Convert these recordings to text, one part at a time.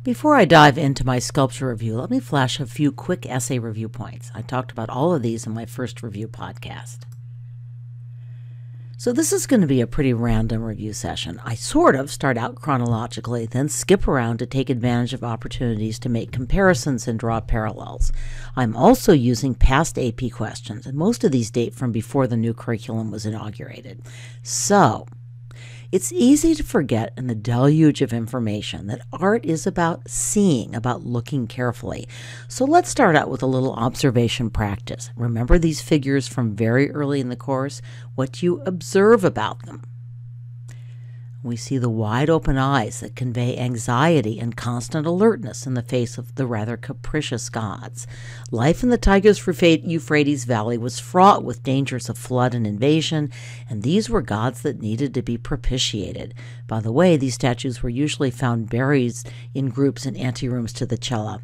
Before I dive into my sculpture review, let me flash a few quick essay review points. I talked about all of these in my first review podcast. So this is going to be a pretty random review session. I sort of start out chronologically, then skip around to take advantage of opportunities to make comparisons and draw parallels. I'm also using past AP questions, and most of these date from before the new curriculum was inaugurated. So it's easy to forget in the deluge of information that art is about seeing, about looking carefully. So let's start out with a little observation practice. Remember these figures from very early in the course? What do you observe about them? We see the wide open eyes that convey anxiety and constant alertness in the face of the rather capricious gods. Life in the Tigris-Euphrates Valley was fraught with dangers of flood and invasion, and these were gods that needed to be propitiated. By the way, these statues were usually found buried in groups in anterooms to the cella.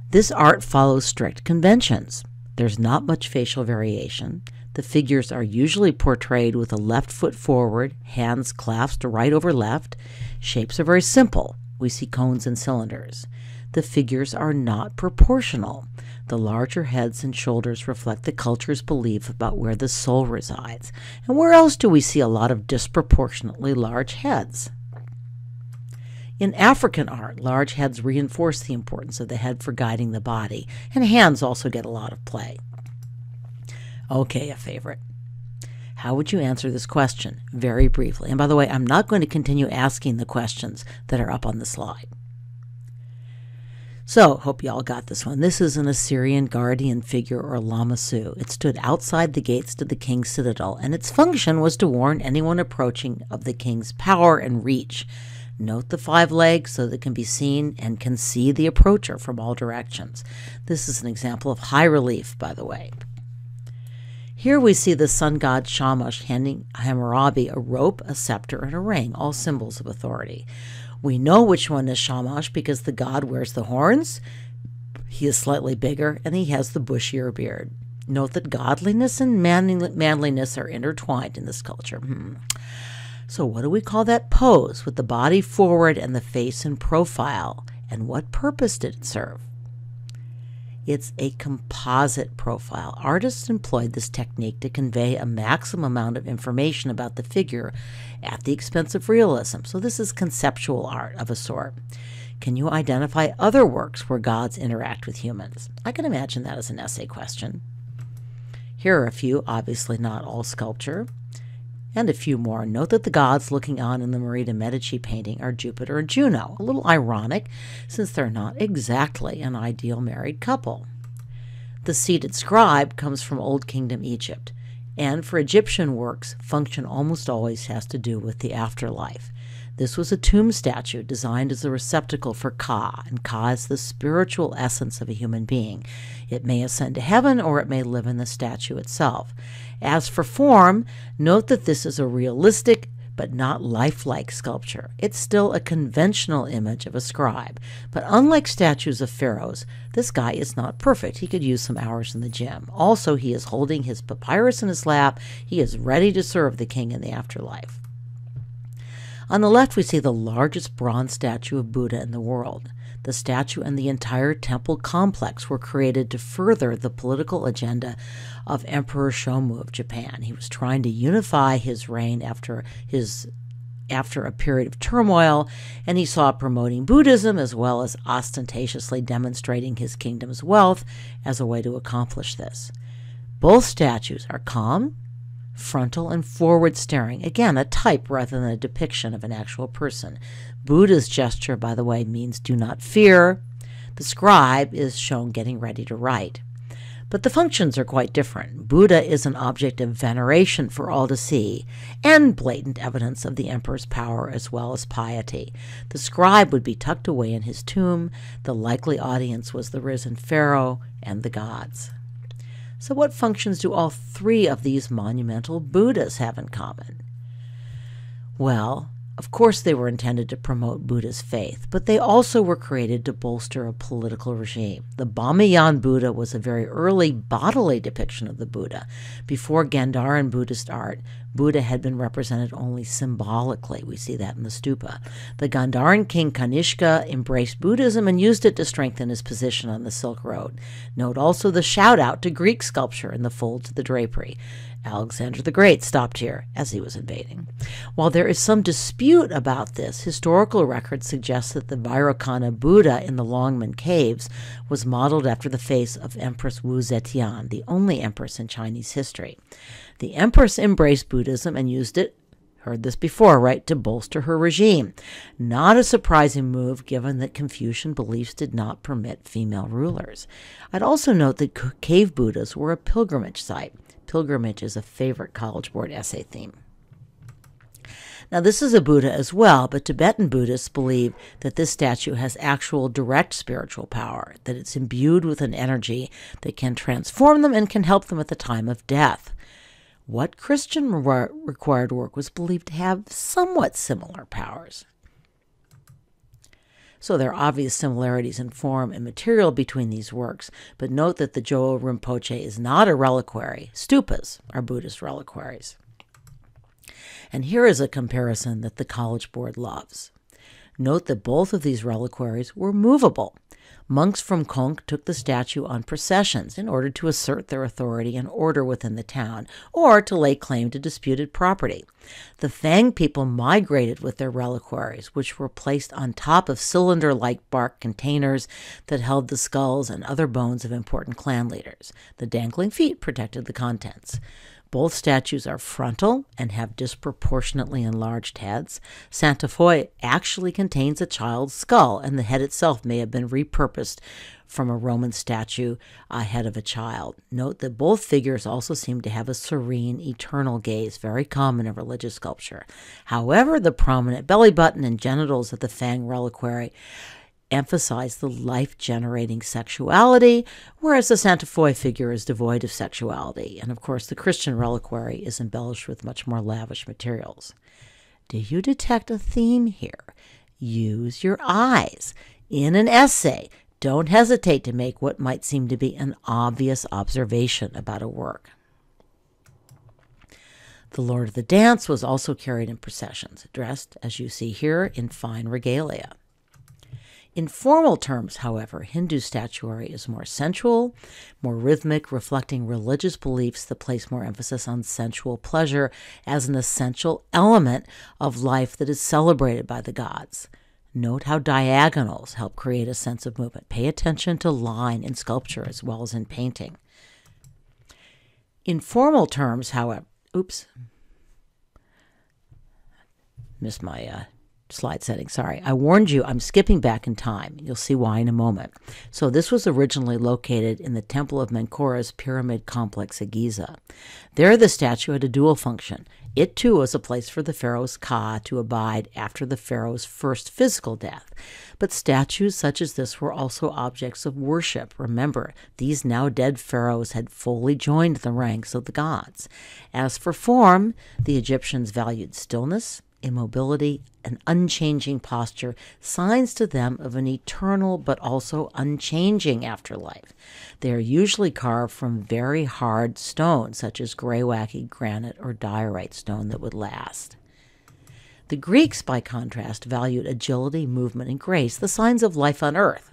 This art follows strict conventions. There's not much facial variation. The figures are usually portrayed with a left foot forward, hands clasped right over left. Shapes are very simple. We see cones and cylinders. The figures are not proportional. The larger heads and shoulders reflect the culture's belief about where the soul resides. And where else do we see a lot of disproportionately large heads? In African art, large heads reinforce the importance of the head for guiding the body, and hands also get a lot of play. Okay, a favorite. How would you answer this question? Very briefly. And by the way, I'm not going to continue asking the questions that are up on the slide. So, hope you all got this one. This is an Assyrian guardian figure, or lamassu. It stood outside the gates to the king's citadel, and its function was to warn anyone approaching of the king's power and reach. Note the 5 legs so that it can be seen and can see the approacher from all directions. This is an example of high relief, by the way. Here we see the sun god Shamash handing Hammurabi a rope, a scepter, and a ring, all symbols of authority. We know which one is Shamash because the god wears the horns, he is slightly bigger, and he has the bushier beard. Note that godliness and manliness are intertwined in this culture. So what do we call that pose with the body forward and the face in profile? And what purpose did it serve? It's a composite profile. Artists employed this technique to convey a maximum amount of information about the figure at the expense of realism. So this is conceptual art of a sort. Can you identify other works where gods interact with humans? I can imagine that as an essay question. Here are a few, obviously not all sculpture, and a few more. Note that the gods looking on in the Marie de Medici painting are Jupiter and Juno. A little ironic, since they're not exactly an ideal married couple. The seated scribe comes from Old Kingdom Egypt, and for Egyptian works, function almost always has to do with the afterlife. This was a tomb statue designed as a receptacle for Ka, and Ka is the spiritual essence of a human being. It may ascend to heaven, or it may live in the statue itself. As for form, note that this is a realistic but not lifelike sculpture. It's still a conventional image of a scribe, but unlike statues of pharaohs, this guy is not perfect. He could use some hours in the gym. Also, he is holding his papyrus in his lap. He is ready to serve the king in the afterlife. On the left, we see the largest bronze statue of Buddha in the world. The statue and the entire temple complex were created to further the political agenda of Emperor Shomu of Japan. He was trying to unify his reign after a period of turmoil, and he saw promoting Buddhism as well as ostentatiously demonstrating his kingdom's wealth as a way to accomplish this. Both statues are calm, frontal, and forward staring. Again, a type rather than a depiction of an actual person. Buddha's gesture, by the way, means do not fear. The scribe is shown getting ready to write. But the functions are quite different. Buddha is an object of veneration for all to see, and blatant evidence of the emperor's power as well as piety. The scribe would be tucked away in his tomb. The likely audience was the risen pharaoh and the gods. So what functions do all 3 of these monumental Buddhas have in common? Well, of course they were intended to promote Buddha's faith, but they also were created to bolster a political regime. The Bamiyan Buddha was a very early bodily depiction of the Buddha. Before Gandharan Buddhist art, Buddha had been represented only symbolically. We see that in the stupa. The Gandharan king Kanishka embraced Buddhism and used it to strengthen his position on the Silk Road. Note also the shout-out to Greek sculpture in the folds of the drapery. Alexander the Great stopped here as he was invading. While there is some dispute about this, historical records suggest that the Vairocana Buddha in the Longmen Caves was modeled after the face of Empress Wu Zetian, the only empress in Chinese history. The empress embraced Buddhism and used it, heard this before, right, to bolster her regime. Not a surprising move given that Confucian beliefs did not permit female rulers. I'd also note that cave Buddhas were a pilgrimage site. Pilgrimage is a favorite College Board essay theme. Now, this is a Buddha as well, but Tibetan Buddhists believe that this statue has actual direct spiritual power, that it's imbued with an energy that can transform them and can help them at the time of death. What Christian required work was believed to have somewhat similar powers. So there are obvious similarities in form and material between these works, but note that the Jowo Rinpoche is not a reliquary. Stupas are Buddhist reliquaries. And here is a comparison that the College Board loves. Note that both of these reliquaries were movable. Monks from Konk took the statue on processions in order to assert their authority and order within the town, or to lay claim to disputed property. The Fang people migrated with their reliquaries, which were placed on top of cylinder-like bark containers that held the skulls and other bones of important clan leaders. The dangling feet protected the contents. Both statues are frontal and have disproportionately enlarged heads. Santa Fe actually contains a child's skull, and the head itself may have been repurposed from a Roman statue head of a child. Note that both figures also seem to have a serene, eternal gaze, very common in religious sculpture. However, the prominent belly button and genitals of the Fang reliquary emphasize the life-generating sexuality, whereas the Santa Fe figure is devoid of sexuality. And of course, the Christian reliquary is embellished with much more lavish materials. Do you detect a theme here? Use your eyes. In an essay, don't hesitate to make what might seem to be an obvious observation about a work. The Lord of the Dance was also carried in processions, dressed, as you see here, in fine regalia. In formal terms, however, Hindu statuary is more sensual, more rhythmic, reflecting religious beliefs that place more emphasis on sensual pleasure as an essential element of life that is celebrated by the gods. Note how diagonals help create a sense of movement. Pay attention to line in sculpture as well as in painting. In formal terms, however, missed my slide setting, sorry. I warned you, I'm skipping back in time. You'll see why in a moment. So this was originally located in the Temple of Menkaura's pyramid complex at Giza. There the statue had a dual function. It too was a place for the pharaoh's ka to abide after the pharaoh's first physical death. But statues such as this were also objects of worship. Remember, these now dead pharaohs had fully joined the ranks of the gods. As for form, the Egyptians valued stillness, immobility, and unchanging posture, signs to them of an eternal but also unchanging afterlife. They are usually carved from very hard stone, such as greywacke granite or diorite stone that would last. The Greeks, by contrast, valued agility, movement, and grace, the signs of life on earth.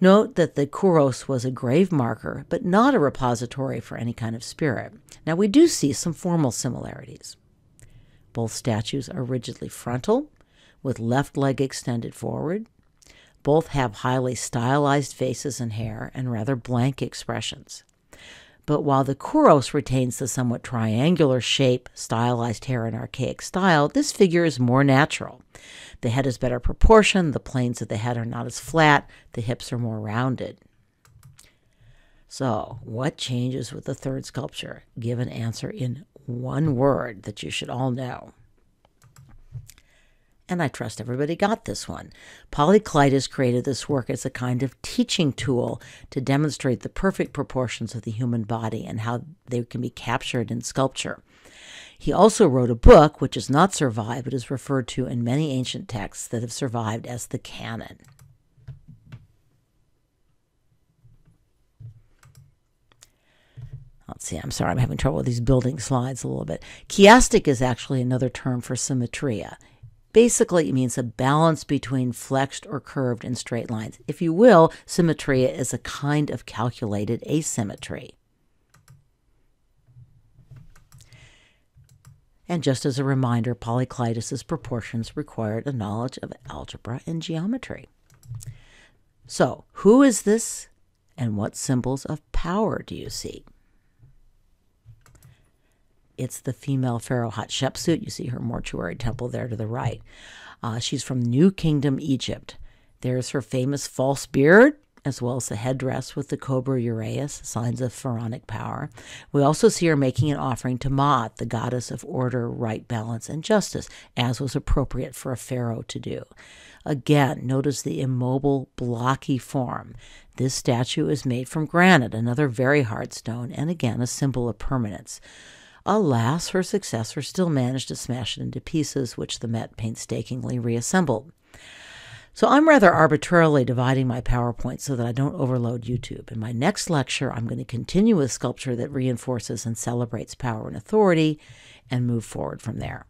Note that the kouros was a grave marker, but not a repository for any kind of spirit. Now, we do see some formal similarities. Both statues are rigidly frontal, with left leg extended forward. Both have highly stylized faces and hair and rather blank expressions. But while the kouros retains the somewhat triangular shape, stylized hair, and archaic style, this figure is more natural. The head is better proportioned, the planes of the head are not as flat, the hips are more rounded. So, what changes with the third sculpture? Give an answer in one word that you should all know. And I trust everybody got this one. Polykleitos created this work as a kind of teaching tool to demonstrate the perfect proportions of the human body and how they can be captured in sculpture. He also wrote a book which has not survived but is referred to in many ancient texts that have survived as the canon. See, I'm sorry, I'm having trouble with these building slides a little bit. Chiastic is actually another term for symmetria. Basically, it means a balance between flexed or curved and straight lines. If you will, symmetria is a kind of calculated asymmetry. And just as a reminder, Polyclitus's proportions required a knowledge of algebra and geometry. So, who is this, and what symbols of power do you see? It's the female pharaoh Hatshepsut. You see her mortuary temple there to the right. She's from New Kingdom, Egypt. There's her famous false beard, as well as the headdress with the cobra uraeus, signs of pharaonic power. We also see her making an offering to Ma'at, the goddess of order, right balance, and justice, as was appropriate for a pharaoh to do. Again, notice the immobile, blocky form. This statue is made from granite, another very hard stone, and again, a symbol of permanence. Alas, her successor still managed to smash it into pieces, which the Met painstakingly reassembled. So I'm rather arbitrarily dividing my PowerPoint so that I don't overload YouTube. In my next lecture, I'm going to continue with sculpture that reinforces and celebrates power and authority and move forward from there.